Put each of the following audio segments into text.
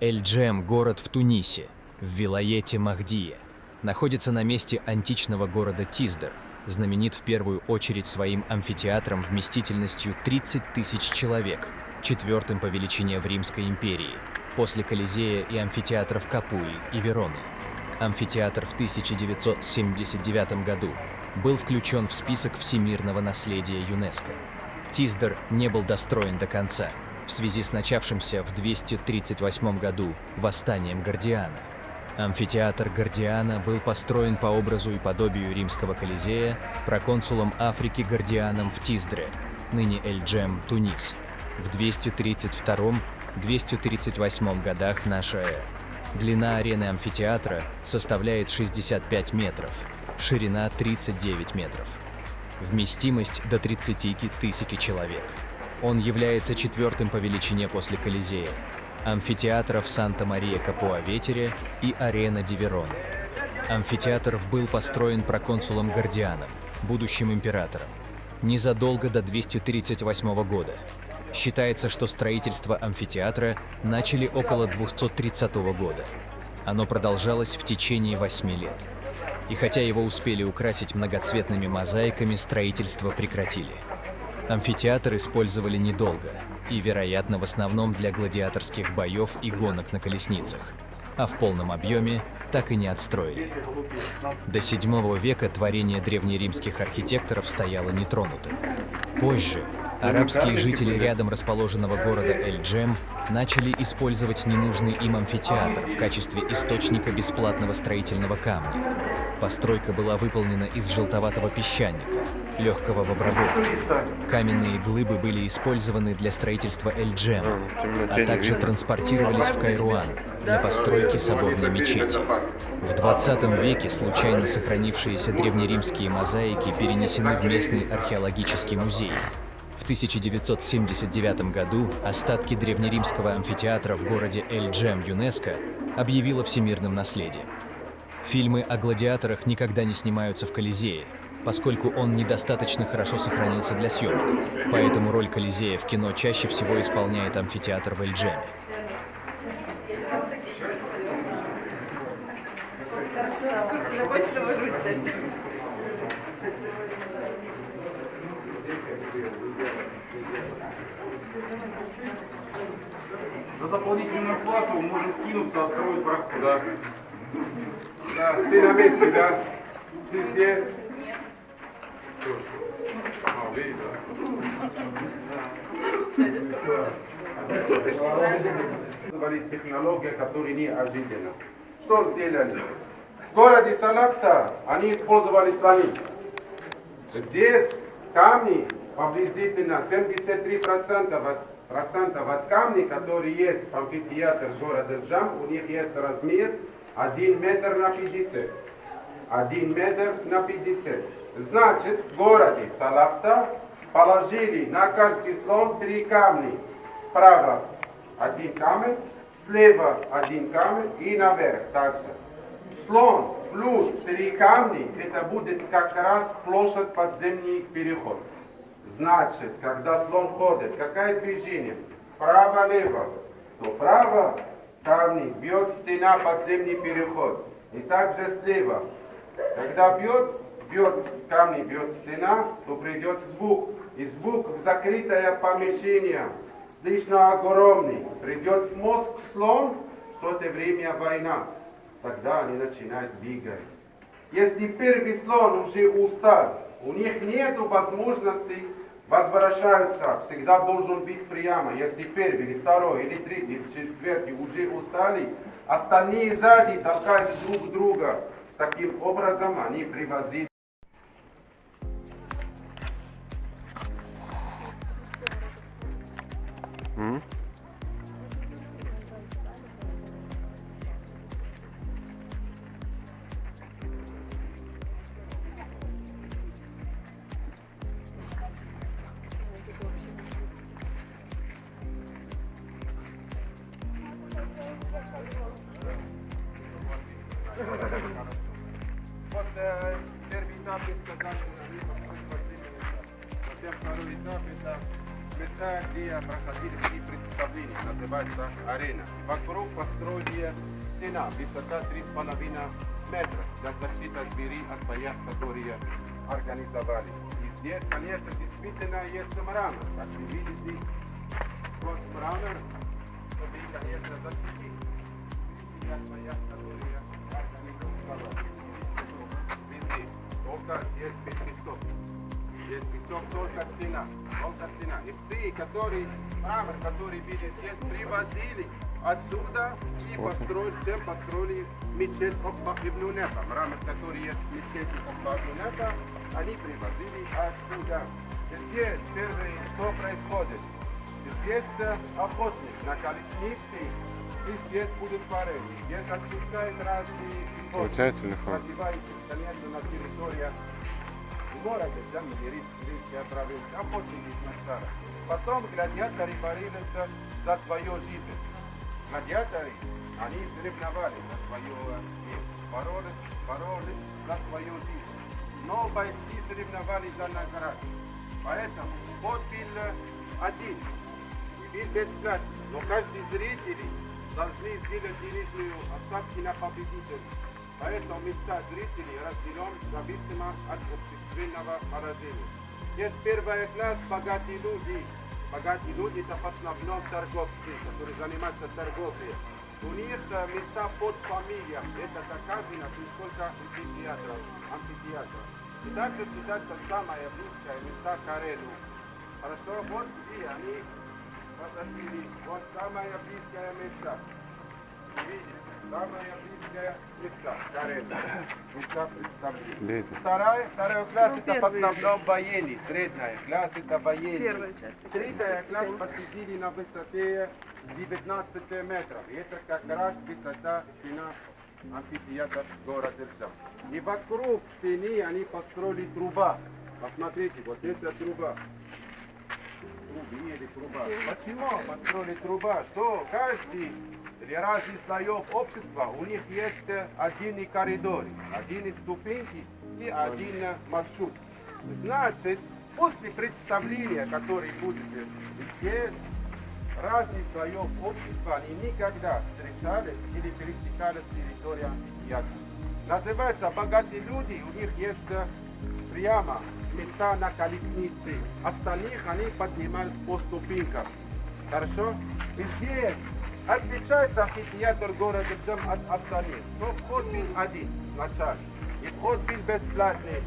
Эль-Джем – город в Тунисе, в вилаяте Махдия. Находится на месте античного города Тиздер, знаменит в первую очередь своим амфитеатром вместительностью 30 тысяч человек, четвертым по величине в Римской империи, после Колизея и амфитеатров Капуи и Вероны. Амфитеатр в 1979 году был включен в список всемирного наследия ЮНЕСКО. Тиздер не был достроен до конца в связи с начавшимся в 238 году восстанием Гордиана. Амфитеатр Гордиана был построен по образу и подобию римского Колизея проконсулом Африки Гордианом в Тиздре, ныне Эль-Джем, Тунис, в 232-238 годах нашей эры. Длина арены амфитеатра составляет 65 метров, ширина 39 метров. Вместимость до 30 тысяч человек. Он является четвертым по величине после Колизея, амфитеатров Санта-Мария-Капуа-Ветере и Арена ди Вероны. Амфитеатр был построен проконсулом Гордианом, будущим императором, незадолго до 238 года. Считается, что строительство амфитеатра начали около 230 года. Оно продолжалось в течение 8 лет. И хотя его успели украсить многоцветными мозаиками, строительство прекратили. Амфитеатр использовали недолго и, вероятно, в основном для гладиаторских боев и гонок на колесницах, а в полном объеме так и не отстроили. До VII века творение древнеримских архитекторов стояло нетронутым. Позже арабские жители рядом расположенного города Эль-Джем начали использовать ненужный им амфитеатр в качестве источника бесплатного строительного камня. Постройка была выполнена из желтоватого песчаника, легкого в обработке. Каменные глыбы были использованы для строительства Эль-Джема, а также транспортировались в Кайруан для постройки соборной мечети. В 20 веке случайно сохранившиеся древнеримские мозаики перенесены в местный археологический музей. В 1979 году остатки древнеримского амфитеатра в городе Эль-Джем ЮНЕСКО объявило всемирным наследием. Фильмы о гладиаторах никогда не снимаются в Колизее, поскольку он недостаточно хорошо сохранился для съемок, поэтому роль Колизея в кино чаще всего исполняет амфитеатр в Эль-Джеме. За дополнительную плату можем скинуться, откроют проход. Да. Да, все на месте, да? Все здесь? Технология, которая неожиданна. Что сделали? В городе Салахта они использовали слоны. Здесь камни приблизительно 73% от камней, которые есть в амфитеатре города Эль-Джем, у них есть размер 1 метр на 50. 1 метр на 50. Значит, в городе Салахта положили на каждый слон 3 камня. Справа 1 камень, слева 1 камень и наверх также. Слон плюс 3 камня, это будет как раз площадь подземный переход. Значит, когда слон ходит, какое движение? Право-лево. То право камни бьет стена подземный переход. И также слева. Когда бьет камни, бьет стена, то придет звук. И звук в закрытое помещение. Слышно огромный. Придет в мозг слон, что это время война. Тогда они начинают двигать. Если первый слон уже устал, у них нет возможности возвращаться, всегда должен быть прямо. Если первый, или второй, или третий, или четвертый уже устали, остальные сзади толкают друг друга. С таким образом они привозили. Вот первый этап, я сказал, что подземный этап. Затем второй этап, это места, где проходили все представления, называется арена. Вокруг построили стена, высота 3,5 метра для защиты зверей от боя, которые организовали. И здесь, конечно, действительно есть мрамор. Как вы видите, вот мрамор, чтобы, конечно, защитить от боя, которые организовали. Везде, только здесь без песок. Здесь песок, только стена. И все, которые, мрамор, который видели здесь, привозили отсюда и построили мечеть Ибн Нефа. Мрамор, который есть в мечети Ибн Нефа, они привозили отсюда. Здесь первое, что происходит? Здесь охотник на колеснице, и здесь будет варенье. Здесь отпускают разные животные, развивающие, конечно, на территории города, римская провинция, охотники сначала. Потом гладиаторы боролись за свою жизнь. Гладиаторы, они соревновались за свою жизнь, боролись за свою жизнь. Но бойцы соревновались за награду. Поэтому ход был один, и был бесплатный. Но каждый зритель должны сделать денежную ставку на победителя. Поэтому места зрителей разделен зависимо от общественного положения. Есть первый класс богатые люди. Богатые люди это в основном торговцы, которые занимаются торговлей. У них места под фамилией. Это доказано, сколько амфитеатров. И также считается самое близкое место к арену. Хорошо, вот где они посадили. Вот самое близкое место. Видите? Самое близкое место к арену. Места представления. Второй класс это в основном военный. Средняя класс это военный. Третий класс посадили на высоте 19 метров. И это как раз высота стена амфитеатра города Ржев. И вокруг стены они построили труба. Посмотрите, вот это труба. Труба. Почему построили труба? Что каждый для разных слоев общества у них есть один коридор, один ступеньки и один маршрут. Значит, после представления, которое будет здесь, разных слоев общества, они никогда встречались или пересекались территорию амфитеатра. Называется богатые люди, у них есть прямо места на колеснице. Остальных они поднимались по ступенькам. Хорошо? И здесь отличается амфитеатр города Ржев от остальных. Но вход был один сначала. И вход был бесплатный.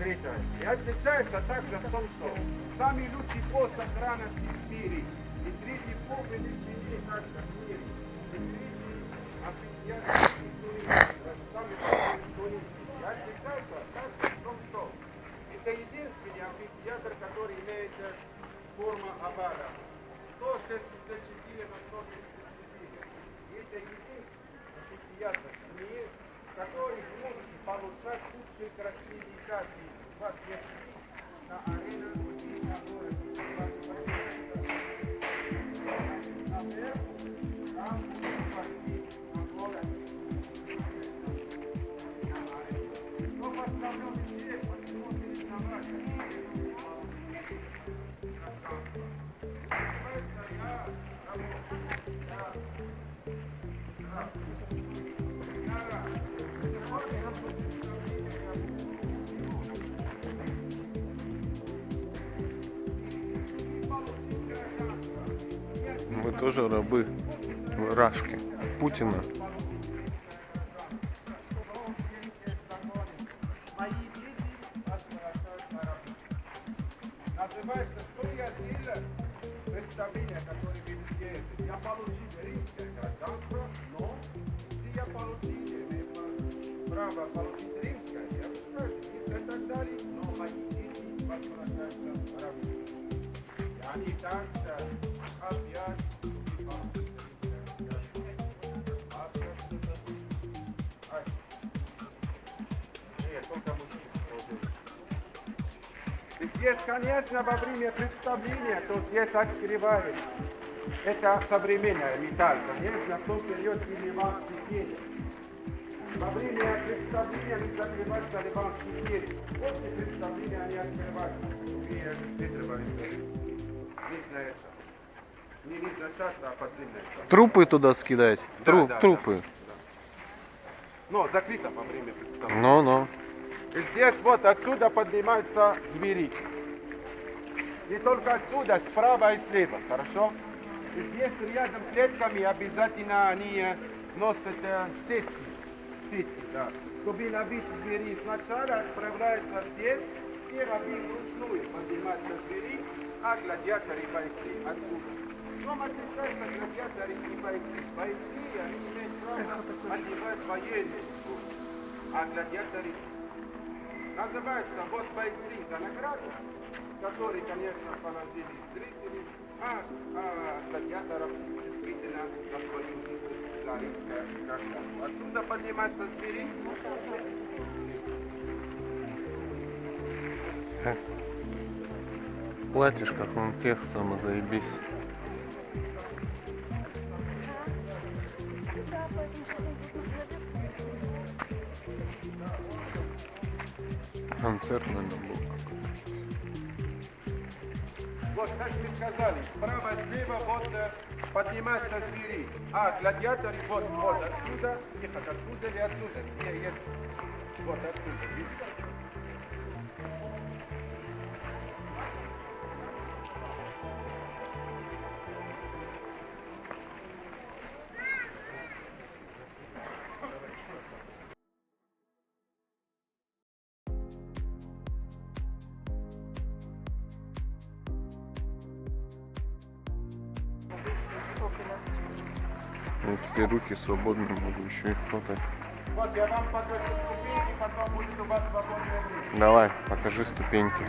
И отличается также в том, что самый лучший пост сохранности в мире. И третий по величине также в мире. И третий амфитеатр самый большой в Тунисе. И отличается также в том, что это единственный амфитеатр, который имеет форму овала. 164 на 134. И это единственный амфитеатр в мире, который может получать лучшие красивые кадры. У вас есть на арене и на городе. Наверху, там будет почти на городе. Но в основном здесь, почему соревнования? Вы тоже рабы Рашки Путина. Называется, что я сделал? Представление, которое вы видите. Я получил римское гражданство, но если я получил право получить римское, я скажу, и так далее, но мои дети возвращаются рабы. И они также опять здесь, конечно, во время представления, то здесь открывают. Это современная металл, конечно, в том период ливанский перец. Во время представления они закрываются ливанский перец. После представления они открываются. И рассматриваются. нижняя часть. Не нижняя часть, а подземная часть. Трупы туда скидать? Да, да, Трупы. Но закрыто во время представления. Ну. И здесь вот отсюда поднимаются звери. И только отсюда, справа и слева, хорошо? И здесь рядом клетками обязательно они носят сетки, да. Чтобы набить звери сначала отправляются здесь и набить вручную поднимаются звери, а гладиаторы бойцы отсюда. Чем отличаются гладиаторы и бойцы? Бойцы, они имеют право одевать военные, а гладиаторы называются вот бойцы за награду, которые, конечно, положили зрители, а гладиаторов действительно на свою жизнь за римское гражданство. Отсюда поднимаются звери. В платьишках он тех заебись. Концерт, наверное, был. Вот, как мы сказали, справа, слева вот поднимаются звери, а гладиаторы вот отсюда, их отсюда или отсюда, где есть, вот отсюда, видите? Я теперь руки свободны, могу еще и фотать. Вот я вам покажу ступеньки, потом будет у вас свободное время. Давай, покажи ступеньки.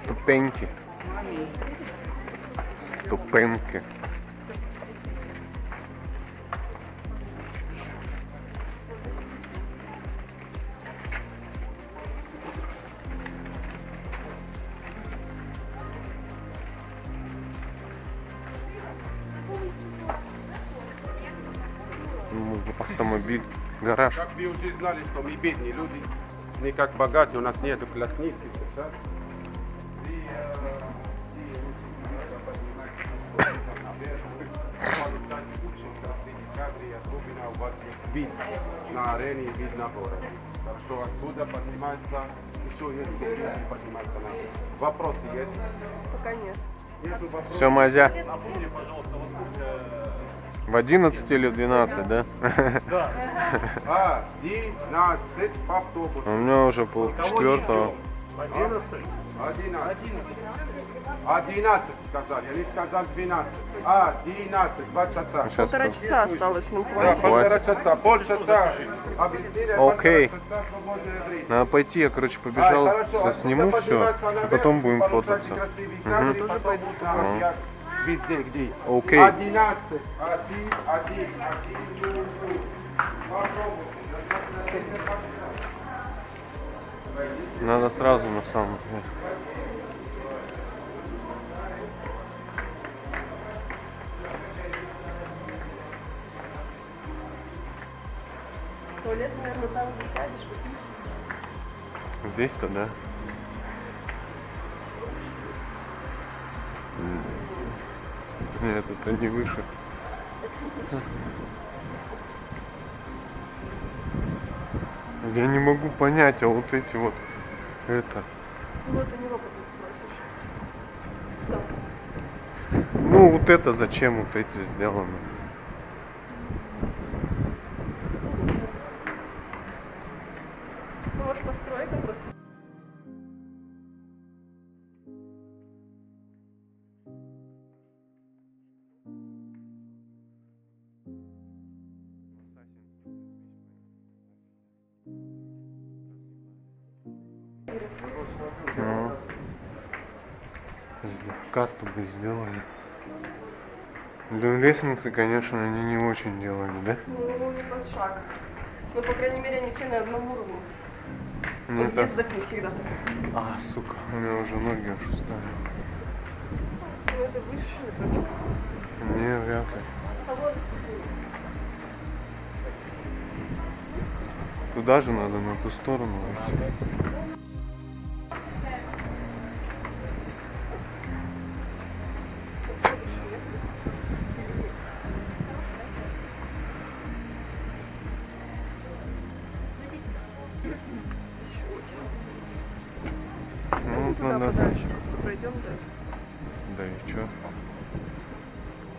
Ступеньки. Ступеньки. Ну, автомобиль, гараж. Как вы уже знали, что мы бедные люди, не как богатые, у нас нет классницы сейчас. Особенно у вас есть вид на арене и вид на город. Так что отсюда поднимается, еще есть ступеньки подниматься на город. Вопросы есть? Пока нет. Нету вопросов? Все, Мазя. В 11 или в 12, да? 11 по автобусу. У меня уже пол-четвертого. 11 сказали, они сказали 12. 11, 2 часа. Сейчас Полтора часа осталось, ну Да, хватит. полтора часа, полчаса. Объяснили, Окей. полтора часа свободное время. Надо пойти, я, короче, побежал, Хорошо, отсюда сниму все, подниматься и наверх, потом будем получать фотаться. красивые кадры, потом будут на радио. Везде, где? Окей. 11, 1. Надо сразу на самом деле. Туалет, наверное, там, где сядешь, выпьешь. Здесь-то, да? Нет, это не выше. Я не могу понять, а вот эти вот, это, Вот у него потом спросишь. Что? ну вот это зачем вот эти сделаны? Ну, может, постройка просто. Ну, карту бы сделали. Да, лестницы, конечно, они не очень делали, да? Ну, не под шаг. Ну, по крайней мере, они все на одном уровне. Ну, В это... въездах не всегда так. А, сука, у меня уже ноги аж устали. Ну, это выше, что ли? Не, вряд ли. А вот, Туда же надо, на ту сторону. идти. раз. Дальше просто пройдем, да. Да и чё?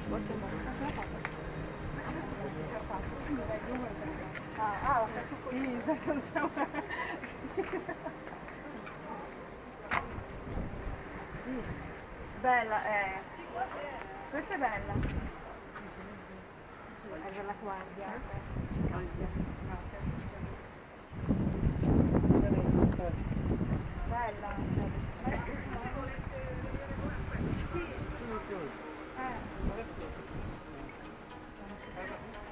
Смотрим. Bella, questa è bella. È per la guardia. Bella.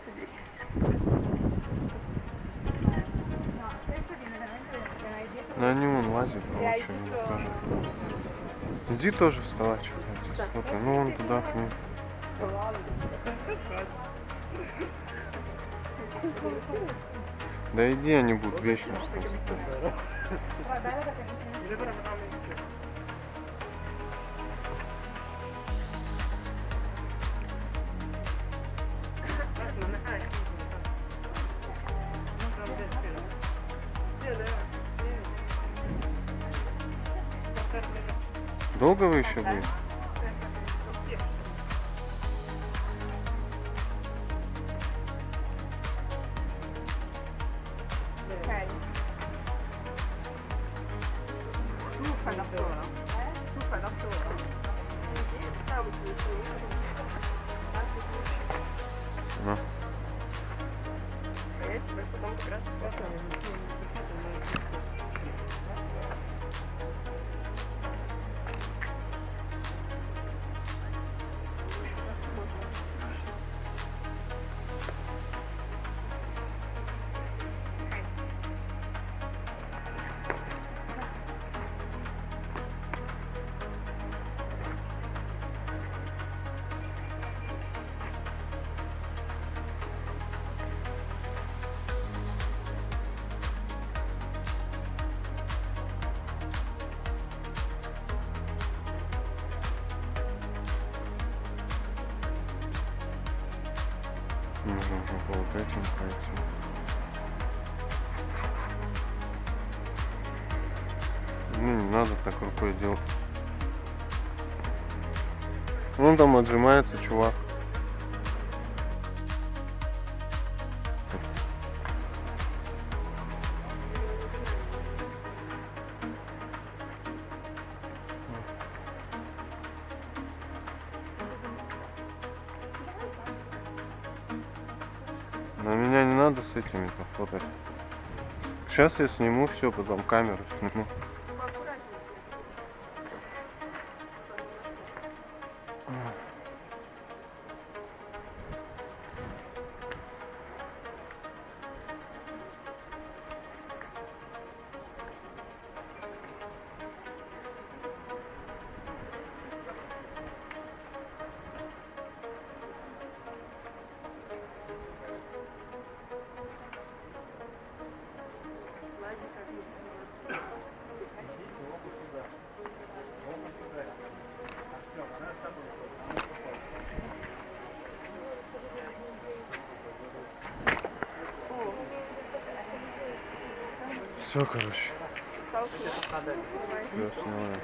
Садись. No, questo viene veramente dietro. Ну они вон лазят, короче, они тоже. Иди тоже вставай, что здесь смотри. Ну вон туда к ним. Да иди, они будут вечно стоять. Però è bello perché non ce ne Долго вы еще будете? Ok. Tu fai da sola. Tu fai da sola. Там снизу. Ну. А я тебя потом как раз спрашиваю. Нужно уже по вот этим пройти. Ну не надо так рукой делать. Вон там отжимается чувак. Но меня не надо с этими-то фотать. Сейчас я сниму все, потом камеру сниму. Все, короче. Осталось мне. Все, снимаю.